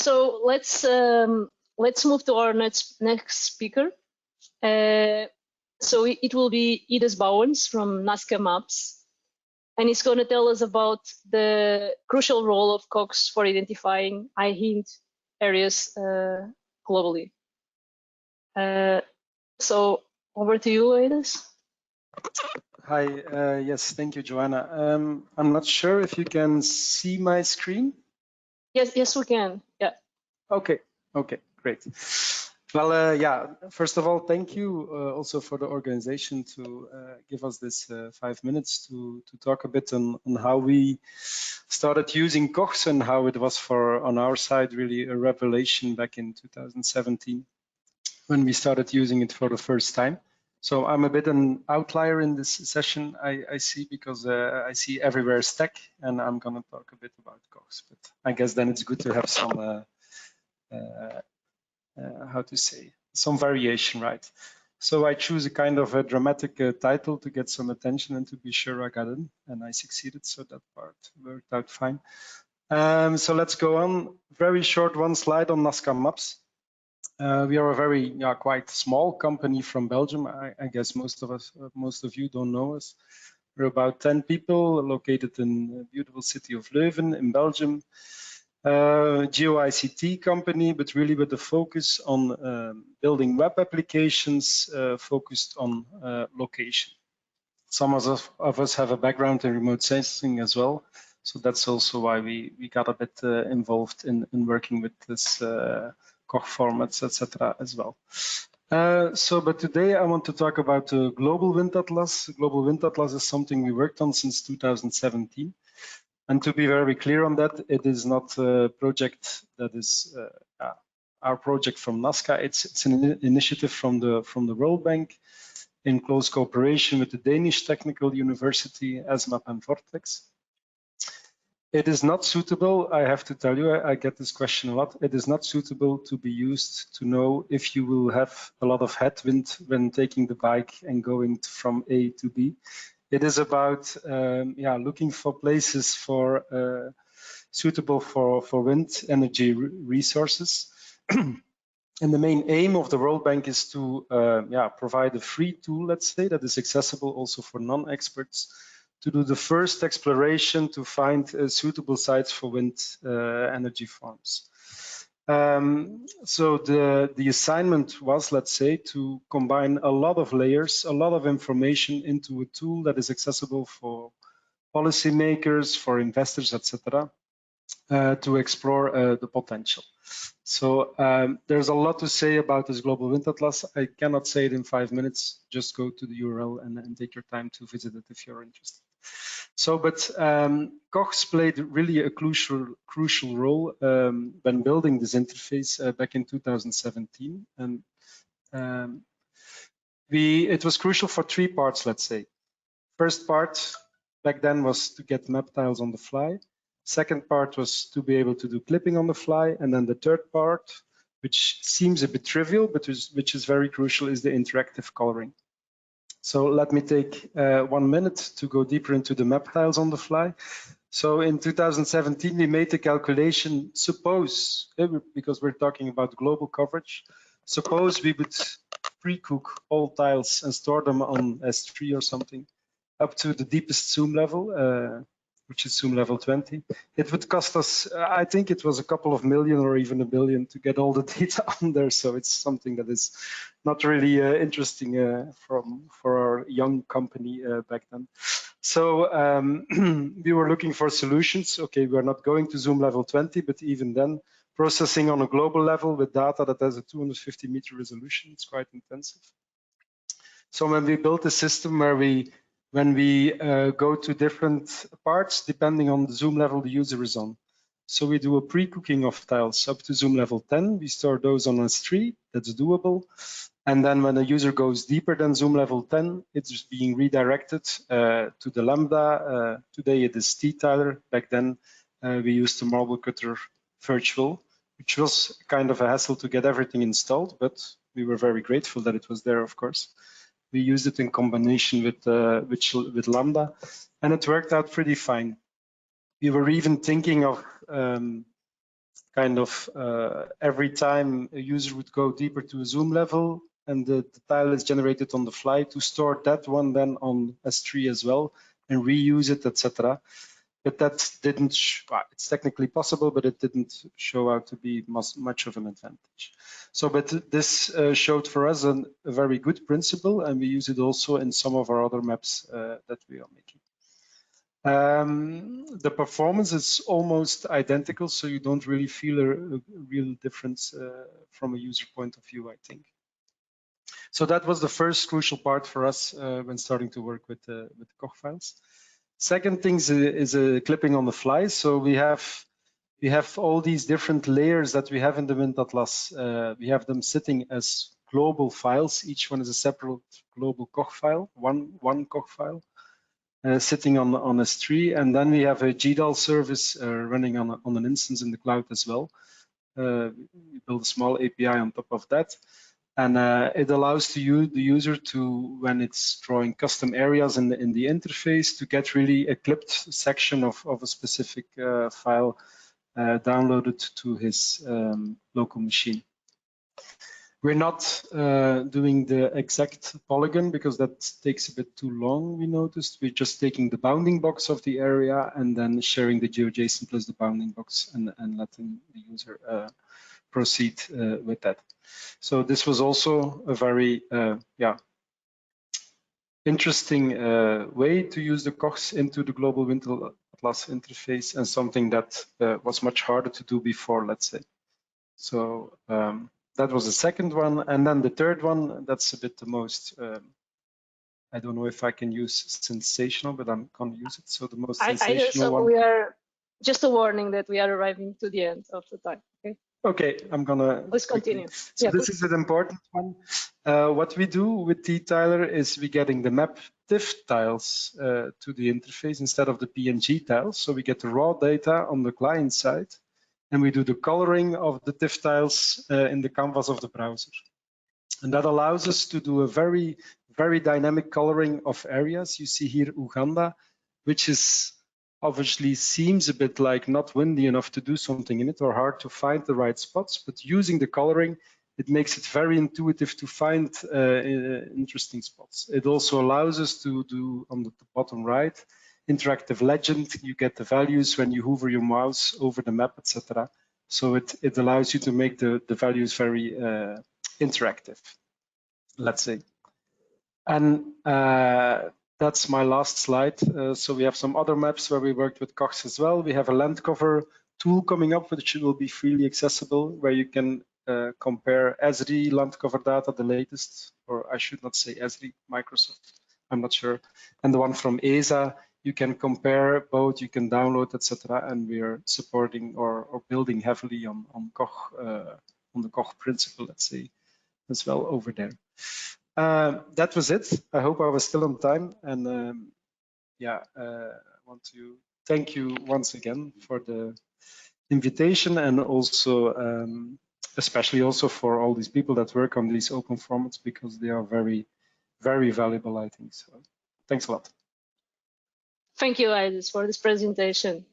So let's move to our next speaker. So it will be Ides Bauwens from Nazka Maps, and he's going to tell us about the crucial role of COGs for identifying high heat areas globally. So over to you, Ides. Hi, yes, thank you, Joanna. I'm not sure if you can see my screen. Yes, we can. Yeah. Okay, great. Well, yeah, first of all, thank you also for the organization to give us this 5 minutes to talk a bit on how we started using COGs and how it was on our side really a revelation back in 2017 when we started using it for the first time. So I'm a bit an outlier in this session, I see, because I see everywhere stack, and I'm going to talk a bit about COGs. But I guess then it's good to have some, how to say, some variation, right? So I choose a kind of a dramatic title to get some attention and to be sure I got in, and I succeeded, so that part worked out fine. So let's go on. Very short one slide on Nazka Maps. We are a very quite small company from Belgium. I guess most of you don't know us. We're about 10 people located in the beautiful city of Leuven in Belgium. Geo-ICT company, but really with the focus on building web applications focused on location. Some of us have a background in remote sensing as well. So that's also why we got a bit involved in working with this COG formats, etc. as well. But today I want to talk about the Global Wind Atlas. Global Wind Atlas is something we worked on since 2017. And to be very clear on that, it is not a project that is our project from Nazka. It's an initiative from the World Bank in close cooperation with the Danish Technical University, ESMAP and Vortex. It is not suitable, I have to tell you, I get this question a lot. It is not suitable to be used to know if you will have a lot of headwind when taking the bike and going from A to B. It is about looking for places for suitable for wind energy resources. And the main aim of the World Bank is to provide a free tool, let's say, that is accessible also for non-experts, to do the first exploration to find suitable sites for wind energy farms. So the assignment was, let's say, to combine a lot of layers, a lot of information into a tool that is accessible for policymakers, for investors, etc., to explore the potential. So there's a lot to say about this Global Wind Atlas. I cannot say it in 5 minutes. Just go to the URL and take your time to visit it if you're interested. So, but COGs played really a crucial role when building this interface back in 2017. And it was crucial for 3 parts, let's say. First part back then was to get map tiles on the fly. Second part was to be able to do clipping on the fly. And then the third part, which seems a bit trivial, but which is very crucial, is the interactive coloring. So let me take 1 minute to go deeper into the map tiles on the fly. So in 2017, we made the calculation, suppose, because we're talking about global coverage, suppose we would pre-cook all tiles and store them on S3 or something up to the deepest zoom level, which is zoom level 20. It would cost us, I think it was a couple of million or even $1 billion to get all the data on there. So it's something that is not really interesting for our young company back then. So we were looking for solutions. Okay, we're not going to zoom level 20, but even then, processing on a global level with data that has a 250 meter resolution, it's quite intensive. So when we built a system where when we go to different parts, depending on the zoom level the user is on. So we do a pre-cooking of tiles up to zoom level 10. We store those on S3, that's doable. And then when a user goes deeper than zoom level 10, it's being redirected to the Lambda. Today it is TiTiler. Back then we used the Marble Cutter Virtual, which was kind of a hassle to get everything installed, but we were very grateful that it was there, of course. We used it in combination with Lambda, and it worked out pretty fine. We were even thinking of kind of every time a user would go deeper to a zoom level, and the tile is generated on the fly, to store that one then on S3 as well and reuse it, etc. But that didn't, it's technically possible, but it didn't show out to be much of an advantage. So, but this showed for us a very good principle, and we use it also in some of our other maps that we are making. The performance is almost identical, so you don't really feel a real difference from a user point of view, I think. So that was the first crucial part for us when starting to work with the COG files. Second thing is a clipping on the fly. So we have all these different layers that we have in the Wind Atlas. We have them sitting as global files. Each one is a separate global COG file, one COG file. Sitting on S3, and then we have a GDAL service running on an instance in the cloud as well. We build a small API on top of that, and it allows the user to, when it's drawing custom areas in the interface, to get really a clipped section of a specific file downloaded to his local machine. We're not doing the exact polygon because that takes a bit too long, we noticed. We're just taking the bounding box of the area and then sharing the GeoJSON plus the bounding box and letting the user proceed with that. So this was also a very interesting way to use the COGs into the global Wind Atlas interface, and something that was much harder to do before, let's say. So that was the second one. And then the third one, that's a bit the most, I don't know if I can use sensational, but I'm going to use it. So the most sensational one. We are, just a warning that we are arriving to the end of the time. Okay. Okay, I'm going to. Let's continue. So this is an important one. What we do with TiTiler is we're getting the map TIFF tiles to the interface instead of the PNG tiles. So we get the raw data on the client side, and we do the coloring of the TIFF tiles in the canvas of the browser. And that allows us to do a very, very dynamic coloring of areas. You see here Uganda, which is obviously seems a bit like not windy enough to do something in it, or hard to find the right spots, but using the coloring, it makes it very intuitive to find interesting spots. It also allows us to do, on the bottom right, interactive legend. You get the values when you hover your mouse over the map, etc. So it allows you to make the values very interactive, let's say. And that's my last slide. So we have some other maps where we worked with COGs as well. We have a land cover tool coming up, which will be freely accessible, where you can compare Esri land cover data, the latest, or I should not say Esri, Microsoft, I'm not sure, and the one from ESA. You can compare both, you can download, etc. And we are supporting or building heavily on COG, on the COG principle, let's say, as well over there. That was it. I hope I was still on time. And I want to thank you once again for the invitation, and also especially also for all these people that work on these open formats, because they are very, very valuable, I think. So thanks a lot. Thank you, Ides, for this presentation.